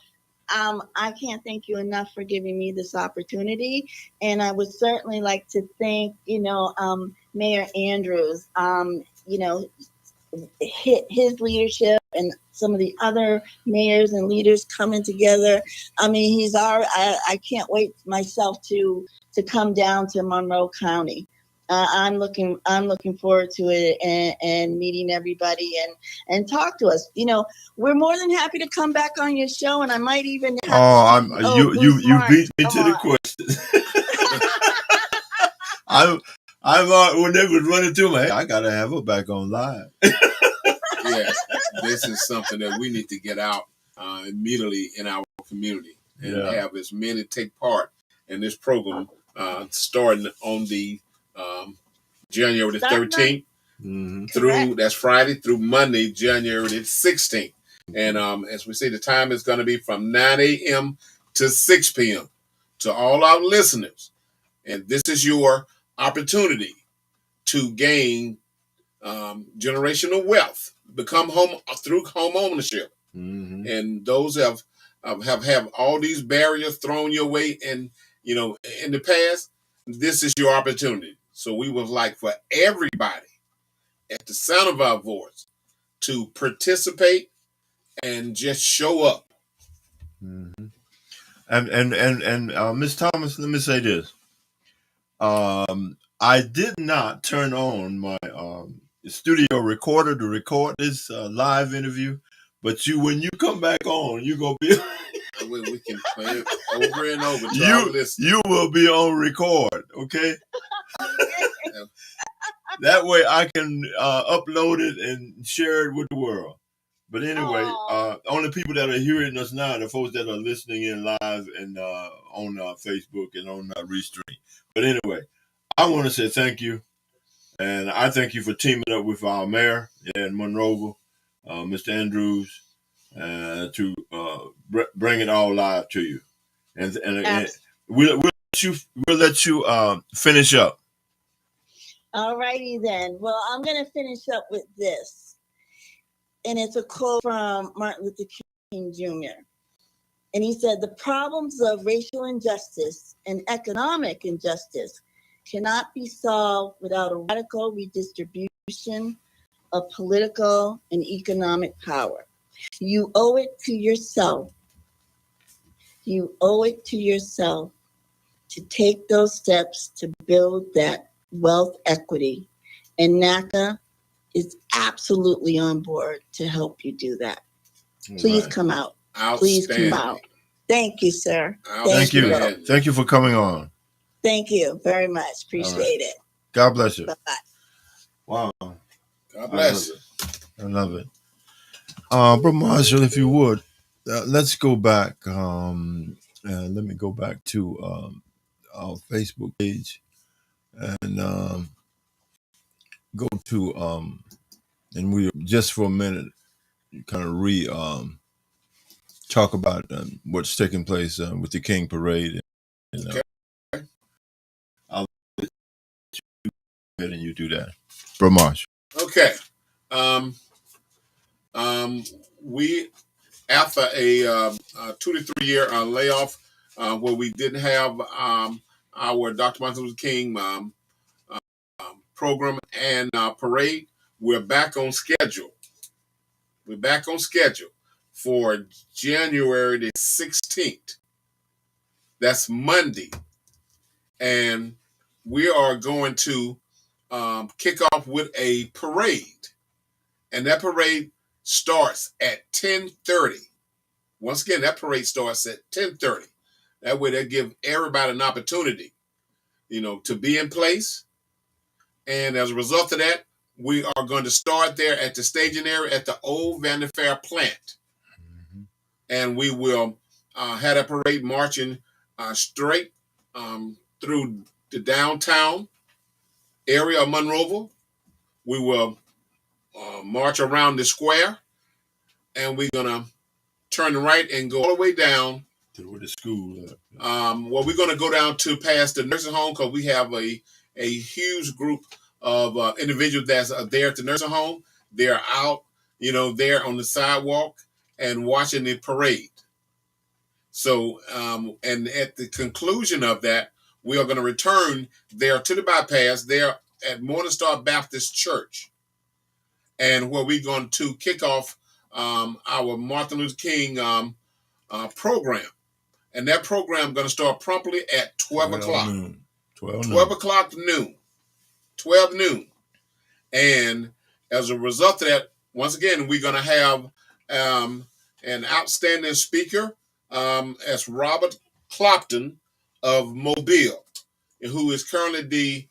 I can't thank you enough for giving me this opportunity. And I would certainly like to thank, Mayor Andrews, his leadership and some of the other mayors and leaders coming together. I mean, I can't wait myself to come down to Monroe County. I'm looking forward to it and meeting everybody and talk to us. We're more than happy to come back on your show, and I might even have you beat me to the question. when they was running to me, hey, I gotta have her back on live. Yes, this is something that we need to get out immediately in our community and have as many take part in this program starting on the January the 13th through, that's Friday, through Monday, January the 16th. And as we say, the time is going to be from 9 a.m. to 6 p.m. To all our listeners. And this is your opportunity to gain generational wealth, become through home ownership. Mm-hmm. And those have all these barriers thrown your way in the past. This is your opportunity. So we would like for everybody at the sound of our voice to participate and just show up. Mm-hmm. And Miss Thomas, let me say this. I did not turn on my studio recorder to record this live interview, but when you come back on, you're gonna be We can play it over and over to our listeners. you will be on record, okay? That way I can upload it and share it with the world. But anyway, only people that are hearing us now are the folks that are listening in live and on Facebook and on Restream. But anyway, I want to say thank you. And I thank you for teaming up with our mayor in Monroeville, Mr. Andrews, to bring it all live to you. And we'll let you finish up. All righty then. Well, I'm going to finish up with this. And it's a quote from Martin Luther King Jr. And he said, "The problems of racial injustice and economic injustice cannot be solved without a radical redistribution of political and economic power. You owe it to yourself. You owe it to yourself to take those steps to build that wealth equity. And NAACP is absolutely on board to help you do that. Please come out. Please come out. Thank you, sir. Thank you. Thank you for coming on. Thank you very much. Appreciate it. God bless you. Bye-bye. Wow. God bless. I love it. Brother Marshall, if you would, let's go back. Let me go back to our Facebook page and go to and we just for a minute kind of talk about what's taking place with the King Parade. And, Okay. I'll let you go ahead and you do that, Bro Marsh. Okay. We after a 2 to 3 year layoff where we didn't have our Dr. Martin Luther King program and parade, we're back on schedule. We're back on schedule for January the 16th. That's Monday. And we are going to kick off with a parade. And that parade starts at 10:30. Once again, that parade starts at 10:30. That way they give everybody an opportunity, to be in place. And as a result of that, we are going to start there at the staging area at the old Vandy Fair plant. Mm-hmm. And we will have a parade marching straight through the downtown area of Monroeville. We will march around the square, and we're going to turn right and go all the way down to where the school is. Well, we're going to go down to past the nursing home because we have a huge group of individuals that's there at the nursing home. They're out, there on the sidewalk and watching the parade. So, and at the conclusion of that, we are going to return there to the bypass there at Morning Star Baptist Church. And where we're going to kick off our Martin Luther King program. And that program is going to start promptly at 12 o'clock. Noon. 12 o'clock noon. 12 noon. And as a result of that, once again, we're going to have an outstanding speaker as Robert Clopton of Mobile, who is currently the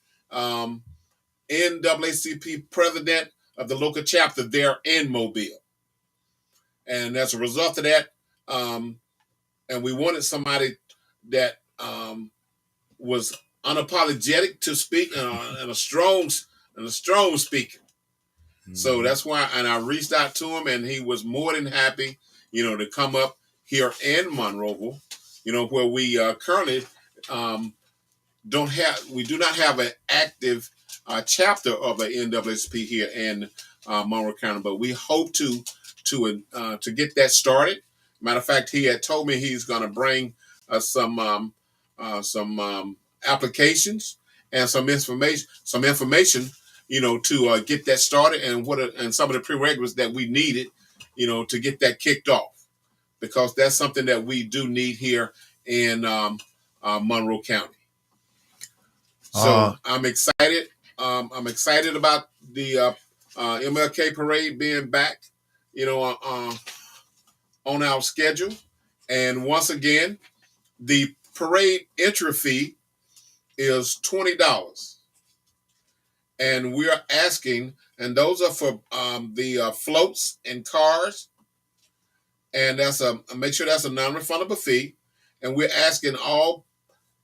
NAACP president of the local chapter there in Mobile. And as a result of that, and we wanted somebody that was unapologetic to speak and a strong speaker. Mm-hmm. So that's why, and I reached out to him, and he was more than happy, to come up here in Monroeville, where we currently do not have an active chapter of the NAACP here in Monroe County, but we hope to get that started. Matter of fact, he had told me he's going to bring some applications and some information, to get that started and some of the prerequisites that we needed, to get that kicked off, because that's something that we do need here in Monroe County. So I'm excited. I'm excited about the MLK parade being back, on our schedule. And once again, the parade entry fee is $20. And we are asking, and those are for the floats and cars. And make sure that's a non-refundable fee. And we're asking all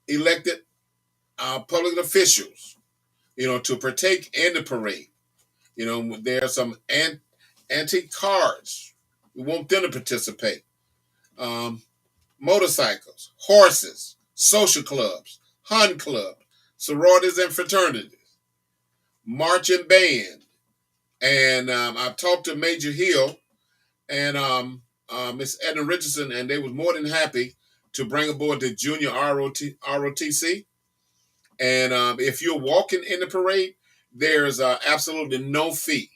elected public officials, to partake in the parade. There are some antique cars. We want them to participate. Motorcycles, horses, social clubs, hunt club, sororities and fraternities, marching band. And I've talked to Major Hill and Miss Edna Richardson, and they was more than happy to bring aboard the junior ROTC. And if you're walking in the parade, there's absolutely no fee,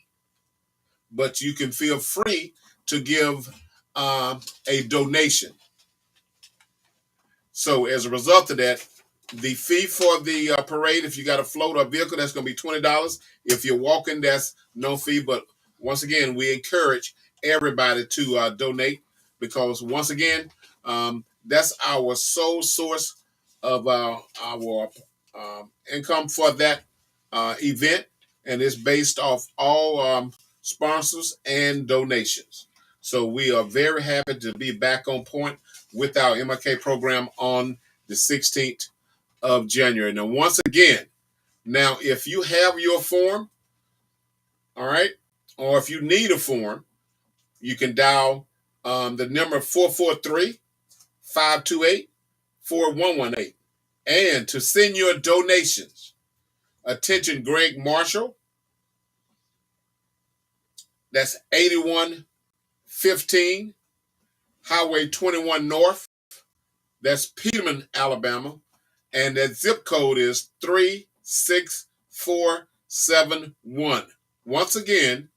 but you can feel free to give a donation. So as a result of that, the fee for the parade, if you got a float or vehicle, that's going to be $20. If you're walking, that's no fee. But once again, we encourage everybody to donate, because once again, that's our sole source of our income for that event, and it's based off all sponsors and donations. So we are very happy to be back on point with our MLK program on the 16th of January. Now, once again, if you have your form, all right, or if you need a form, you can dial the number 443-528-4118. And to send your donations, attention Greg Marshall, that's 8115 Highway 21 North, that's Peterman, Alabama, and that zip code is 36471. Once again,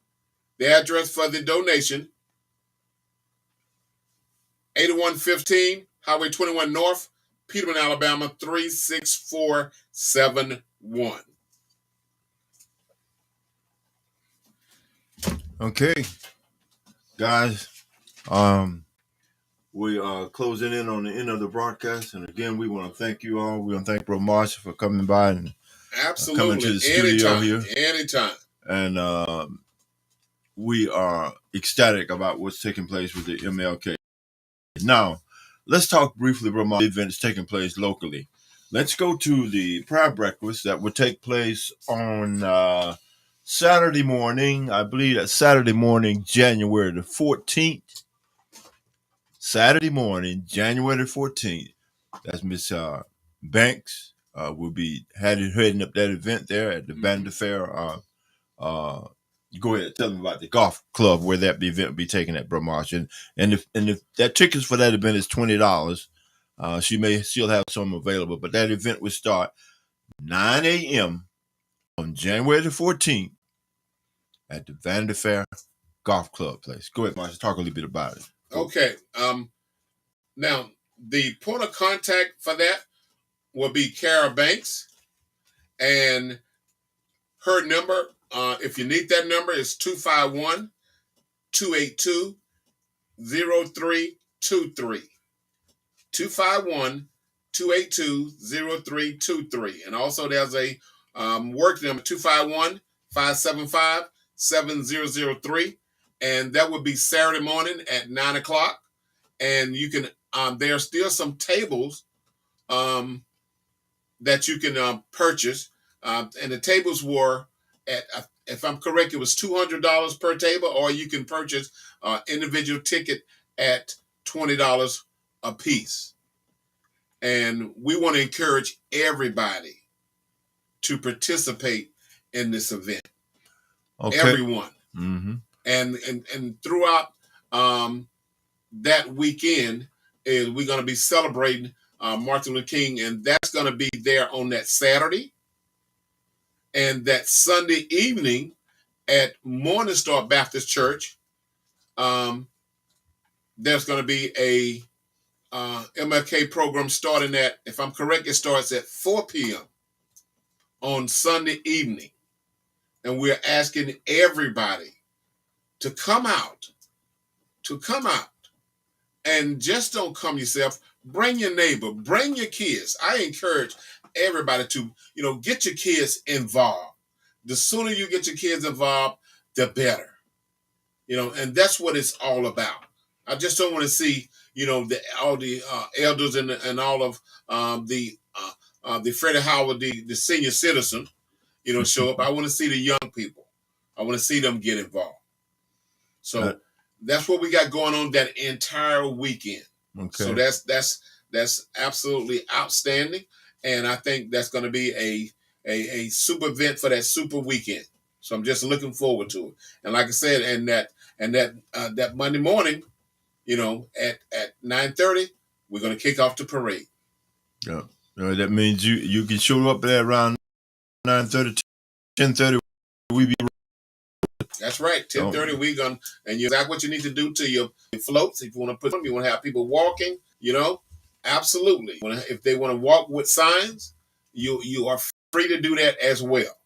the address for the donation, 8115 Highway 21 North, Peterman, Alabama, 36471. Okay, guys, we are closing in on the end of the broadcast, and again, we want to thank you all. We want to thank Bro Marshall for coming by and coming to the studio here. Anytime. And we are ecstatic about what's taking place with the MLK. Now, let's talk briefly about the events taking place locally. Let's go to the prayer breakfast that will take place on Saturday morning. I believe that's Saturday morning, January the 14th. Saturday morning, January the 14th. That's Miss Banks will be heading up that event there at the Band Fair. Go ahead, tell them about the golf club where that event will be taken at Bromarsh. And if that tickets for that event is $20, she may still have some available, but that event will start 9 a.m. on January the 14th at the Van der Fair Golf Club place. Go ahead, Marshall, talk a little bit about it. Okay. Now, the point of contact for that will be Kara Banks, and her number, if you need that number, is 251-282-0323. 251-282-0323. And also there's a work number, 251-575-7003. And that would be Saturday morning at 9 o'clock. And you can, there are still some tables that you can purchase. And the tables were at, if I'm correct, it was $200 per table, or you can purchase individual ticket at $20 a piece. And we want to encourage everybody to participate in this event. Okay. Everyone. Mm-hmm. And throughout that weekend, we're going to be celebrating Martin Luther King, and that's going to be there on that Saturday. And that Sunday evening at Morning Star Baptist Church, there's going to be a MLK program starting at, if I'm correct, it starts at 4 p.m. on Sunday evening. And we're asking everybody to come out, and just don't come yourself. Bring your neighbor, bring your kids. I encourage everybody to, get your kids involved. The sooner you get your kids involved, the better. And that's what it's all about. I just don't want to see, all the elders and all of the Freddie Howard, the senior citizen, show up. I want to see the young people. I want to see them get involved. So that's what we got going on that entire weekend. Okay. So that's absolutely outstanding, and I think that's going to be a super event for that super weekend. So I'm just looking forward to it. And like I said, and that Monday morning, at 9:30, we're going to kick off the parade. Yeah, that means you can show up there around 9:30, 10:30. We be. That's right. 10:30, we gonna, and you exactly what you need to do to your floats. If you want to put them, you want to have people walking. Absolutely. If they want to walk with signs, you are free to do that as well.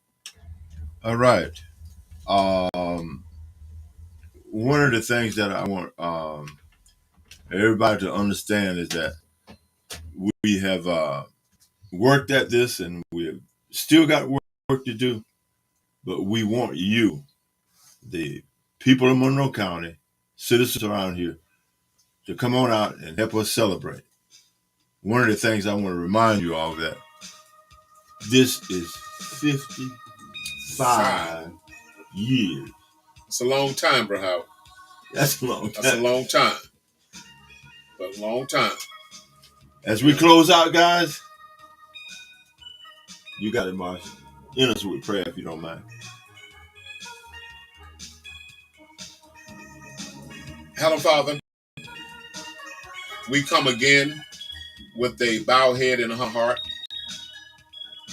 All right. One of the things that I want everybody to understand is that we have worked at this, and we have still got work to do, but we want you, the people of Monroe County, citizens around here, to come on out and help us celebrate. One of the things I want to remind you all of that this is 55 years. It's a long time, bro. Howard. That's a long time. That's a long time. But a long time. As we close out, guys, you got it, Marshall. End us with prayer if you don't mind. Heavenly Father, we come again with a bowed head in her heart,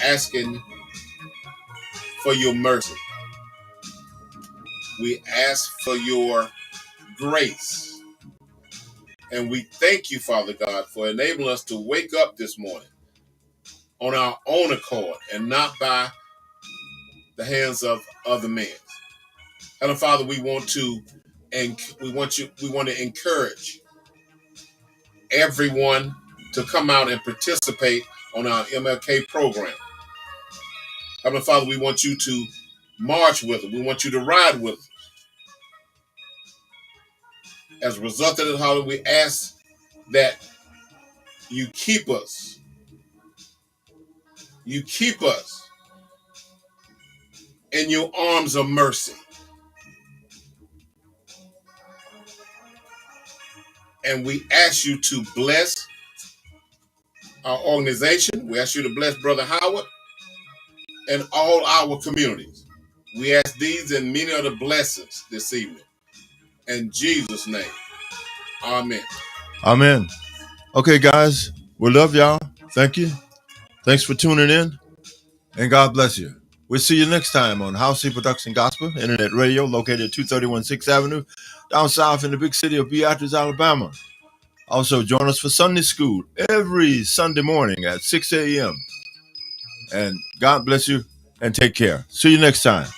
asking for your mercy. We ask for your grace. And we thank you, Father God, for enabling us to wake up this morning on our own accord and not by the hands of other men. Heavenly Father, we want to encourage everyone to come out and participate on our MLK program. Heavenly Father, we want you to march with us. We want you to ride with us. As a result of the holiday, we ask that you keep us. You keep us in your arms of mercy. And we ask you to bless our organization. We ask you to bless Brother Howard and all our communities. We ask these and many other blessings this evening. In Jesus' name, amen. Amen. Okay, guys, we love y'all. Thank you. Thanks for tuning in, and God bless you. We'll see you next time on House C Production Gospel Internet Radio, located at 231 6th Avenue, down south in the big city of Beatrice, Alabama. Also, join us for Sunday School every Sunday morning at 6 a.m. And God bless you, and take care. See you next time.